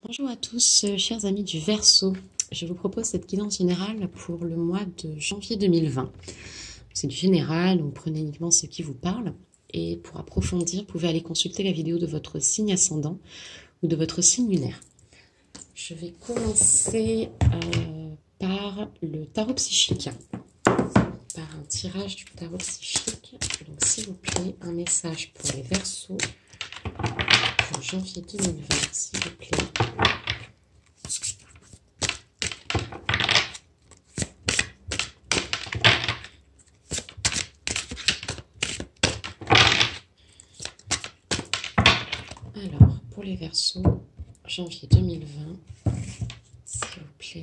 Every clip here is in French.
Bonjour à tous, chers amis du Verseau. Je vous propose cette guidance générale pour le mois de janvier 2020. C'est du général, donc prenez uniquement ce qui vous parle. Et pour approfondir, vous pouvez aller consulter la vidéo de votre signe ascendant ou de votre signe lunaire. Je vais commencer par le tarot psychique, par un tirage du tarot psychique. Donc s'il vous plaît, un message pour les Verseaux pour janvier 2020, s'il vous plaît. Alors, pour les Verseaux, janvier 2020, s'il vous plaît.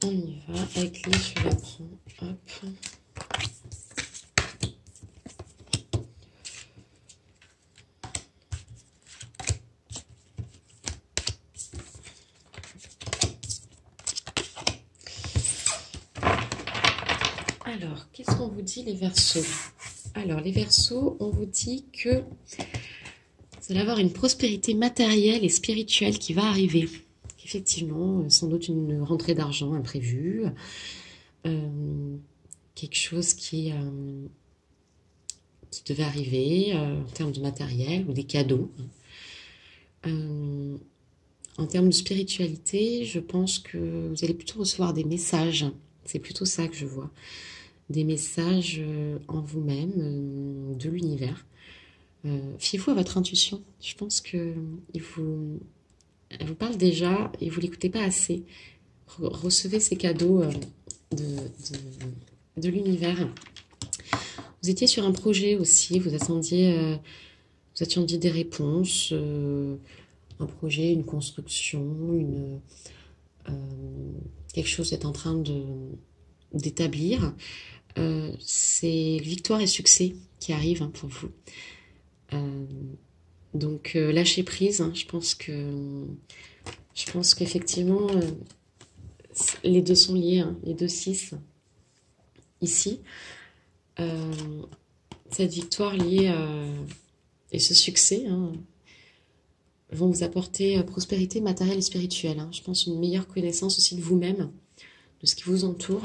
On y va, avec lui, je la prends, hop. Alors, qu'est-ce qu'on vous dit les Verseaux? Alors, les Verseaux, on vous dit que vous allez avoir une prospérité matérielle et spirituelle qui va arriver. Effectivement, sans doute une rentrée d'argent imprévue, quelque chose qui devait arriver en termes de matériel ou des cadeaux. En termes de spiritualité, je pense que vous allez plutôt recevoir des messages. C'est plutôt ça que je vois. Des messages en vous-même, de l'univers. Fiez-vous à votre intuition. Je pense qu'elle vous parle déjà et vous ne l'écoutez pas assez. Recevez ces cadeaux de l'univers. Vous étiez sur un projet aussi, vous attendiez des réponses, un projet, une construction, quelque chose est en train d'établir. C'est victoire et succès qui arrivent pour vous. Donc lâchez prise, hein, je pense qu'effectivement les deux sont liés, hein, les deux 6 ici. Cette victoire liée et ce succès vont vous apporter prospérité matérielle et spirituelle. Hein. Je pense une meilleure connaissance aussi de vous-même, de ce qui vous entoure.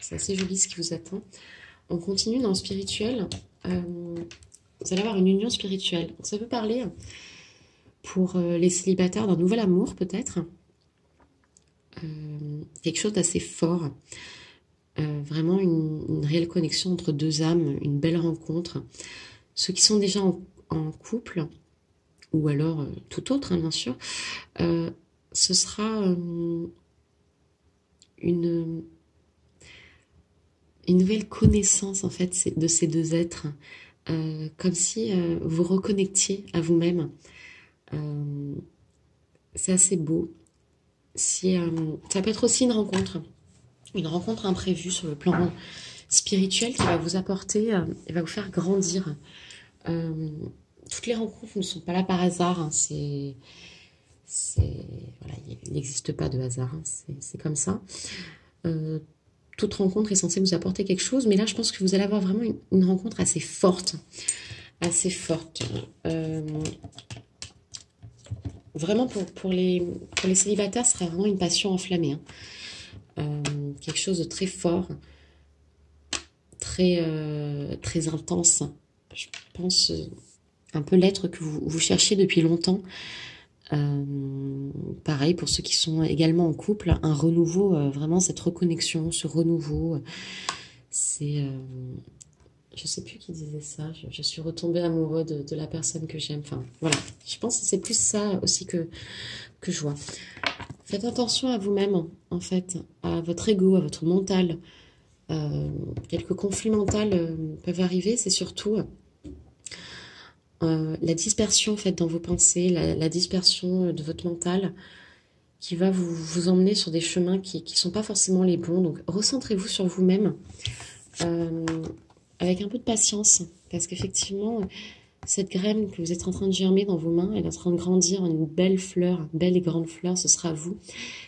C'est assez joli ce qui vous attend. On continue dans le spirituel. Vous allez avoir une union spirituelle. Donc, ça peut parler pour les célibataires d'un nouvel amour peut-être. Quelque chose d'assez fort. Vraiment une réelle connexion entre deux âmes, une belle rencontre. Ceux qui sont déjà en couple, ou alors tout autre, hein, bien sûr, ce sera une nouvelle connaissance en fait de ces deux êtres, comme si vous reconnectiez à vous-même. C'est assez beau. Ça peut être aussi une rencontre imprévue sur le plan spirituel qui va vous apporter et va vous faire grandir. Toutes les rencontres ne sont pas là par hasard. Hein, voilà, il n'existe pas de hasard. Hein, c'est comme ça. Toute rencontre est censée vous apporter quelque chose, mais là, je pense que vous allez avoir vraiment une rencontre assez forte. Assez forte. Vraiment, pour les célibataires, ce sera vraiment une passion enflammée. Hein. Quelque chose de très fort, très intense. Je pense un peu l'être que vous cherchiez depuis longtemps. Pareil pour ceux qui sont également en couple, un renouveau, vraiment cette reconnexion, ce renouveau, c'est, je sais plus qui disait ça, je suis retombée amoureux de la personne que j'aime, enfin voilà, je pense que c'est plus ça aussi que je vois. Faites attention à vous-même, en fait, à votre ego, à votre mental. Quelques conflits mentaux peuvent arriver, c'est surtout la dispersion en fait dans vos pensées, la dispersion de votre mental qui va vous emmener sur des chemins qui ne sont pas forcément les bons. Donc recentrez-vous sur vous-même avec un peu de patience, parce qu'effectivement cette graine que vous êtes en train de germer dans vos mains, elle est en train de grandir en une belle fleur, une belle et grande fleur, ce sera vous.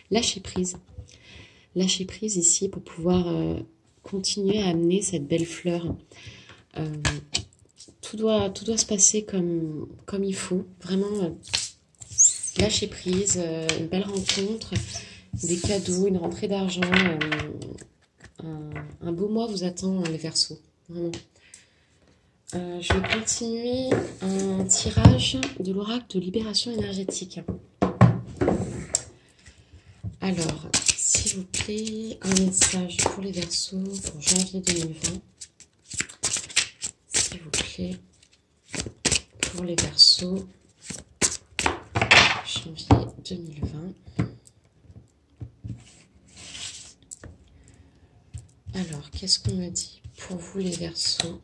Lâchez prise ici pour pouvoir continuer à amener cette belle fleur. tout doit se passer comme il faut. Vraiment, lâcher prise, une belle rencontre, des cadeaux, une rentrée d'argent. Un beau mois vous attend, les Verseaux. Vraiment. Je vais continuer un tirage de l'oracle de libération énergétique. Alors, s'il vous plaît, un message pour les Verseaux pour janvier 2020. S'il vous plaît, pour les Verseaux, janvier 2020. Alors, qu'est-ce qu'on me dit pour vous les Verseaux?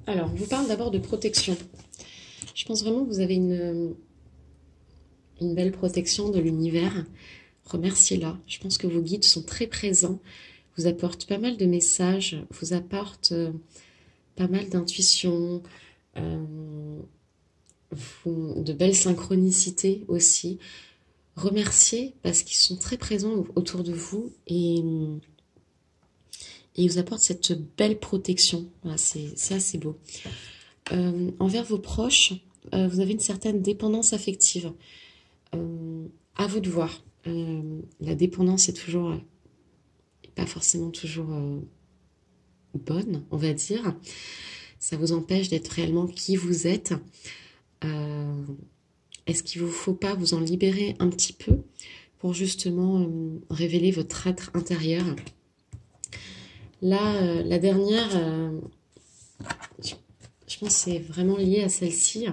Alors, on vous parle d'abord de protection. Je pense vraiment que vous avez une belle protection de l'univers. Remerciez-la. Je pense que vos guides sont très présents, vous apportent pas mal de messages, vous apportent pas mal d'intuition, de belles synchronicités aussi. Remerciez parce qu'ils sont très présents autour de vous et ils vous apportent cette belle protection. Voilà, c'est assez beau. Envers vos proches, vous avez une certaine dépendance affective. À vous de voir. La dépendance est toujours pas forcément toujours bonne, on va dire. Ça vous empêche d'être réellement qui vous êtes. Est-ce qu'il ne vous faut pas vous en libérer un petit peu pour justement révéler votre être intérieur? Là, la dernière, je pense que c'est vraiment lié à celle-ci.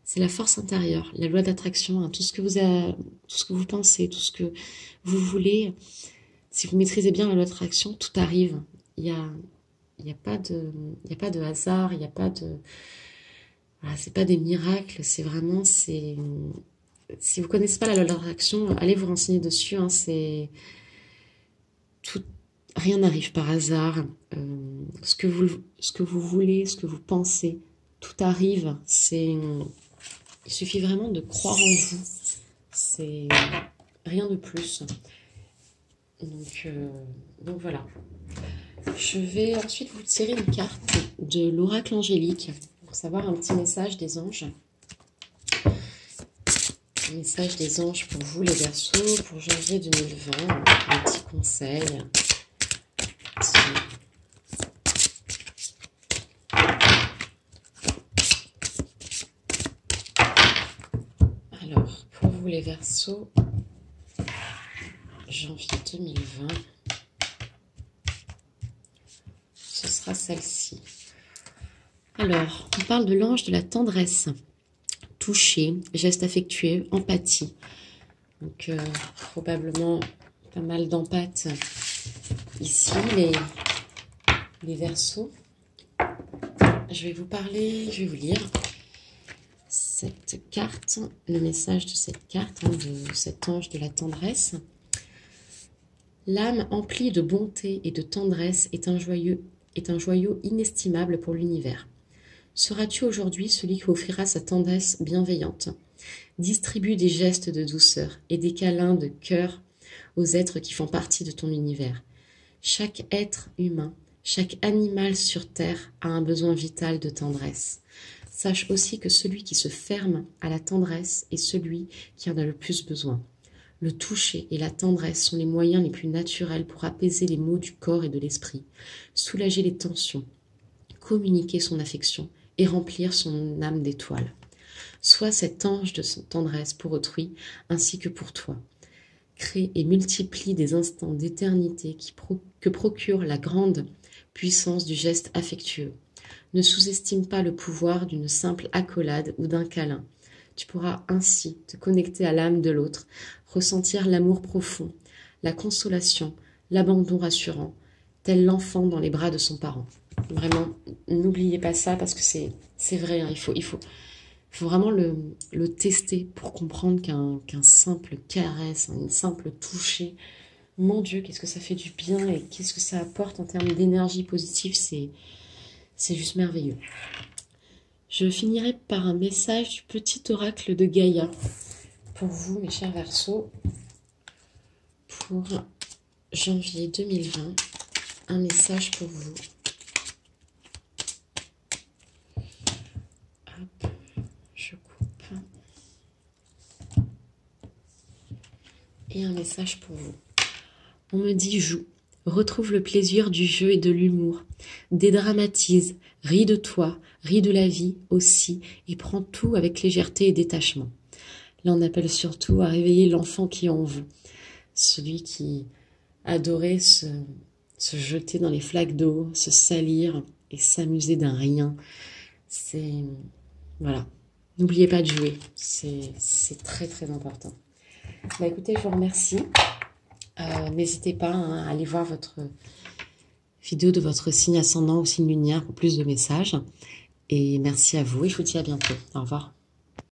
C'est la force intérieure, la loi d'attraction, hein, tout ce que vous pensez, tout ce que vous voulez. Si vous maîtrisez bien la loi d'attraction, tout arrive. Il y a pas de hasard, il n'y a pas de... Voilà, c'est pas des miracles, c'est vraiment... Si vous connaissez pas la loi d'attraction, allez vous renseigner dessus. Hein, rien n'arrive par hasard. Ce que vous voulez, ce que vous pensez, tout arrive. Il suffit vraiment de croire en vous. C'est rien de plus. Donc voilà. Je vais ensuite vous tirer une carte de l'oracle angélique pour savoir un petit message des anges. Un message des anges pour vous les Verseaux pour janvier 2020. Un petit conseil. Alors, pour vous les Verseaux, janvier 2020, ce sera celle-ci. Alors, on parle de l'ange de la tendresse, toucher, geste affectueux, empathie. Donc, probablement pas mal d'empathie ici, les Verseaux. Je vais vous lire cette carte, le message de cette carte, hein, de cet ange de la tendresse. L'âme emplie de bonté et de tendresse est un joyau inestimable pour l'univers. Seras-tu aujourd'hui celui qui offrira sa tendresse bienveillante? Distribue des gestes de douceur et des câlins de cœur aux êtres qui font partie de ton univers. Chaque être humain, chaque animal sur terre a un besoin vital de tendresse. Sache aussi que celui qui se ferme à la tendresse est celui qui en a le plus besoin. Le toucher et la tendresse sont les moyens les plus naturels pour apaiser les maux du corps et de l'esprit, soulager les tensions, communiquer son affection et remplir son âme d'étoiles. Sois cet ange de tendresse pour autrui ainsi que pour toi. Crée et multiplie des instants d'éternité que procure la grande puissance du geste affectueux. Ne sous-estime pas le pouvoir d'une simple accolade ou d'un câlin. Tu pourras ainsi te connecter à l'âme de l'autre, ressentir l'amour profond, la consolation, l'abandon rassurant, tel l'enfant dans les bras de son parent. Vraiment, n'oubliez pas ça parce que c'est vrai, hein, il faut vraiment le tester pour comprendre qu'un simple caresse, un simple toucher, mon Dieu, qu'est-ce que ça fait du bien et qu'est-ce que ça apporte en termes d'énergie positive, c'est juste merveilleux. Je finirai par un message du petit oracle de Gaïa pour vous, mes chers Verseaux, pour janvier 2020, un message pour vous. Hop, je coupe. Et un message pour vous. On me dit joue, retrouve le plaisir du jeu et de l'humour, dédramatise, ris de toi, ris de la vie aussi, et prends tout avec légèreté et détachement. Là, on appelle surtout à réveiller l'enfant qui est en vous, celui qui adorait se jeter dans les flaques d'eau, se salir et s'amuser d'un rien. C'est... Voilà. N'oubliez pas de jouer. C'est très, très important. Bah, écoutez, je vous remercie. N'hésitez pas à aller voir votre vidéo de votre signe ascendant ou signe lunaire pour plus de messages. Et merci à vous et je vous dis à bientôt. Au revoir.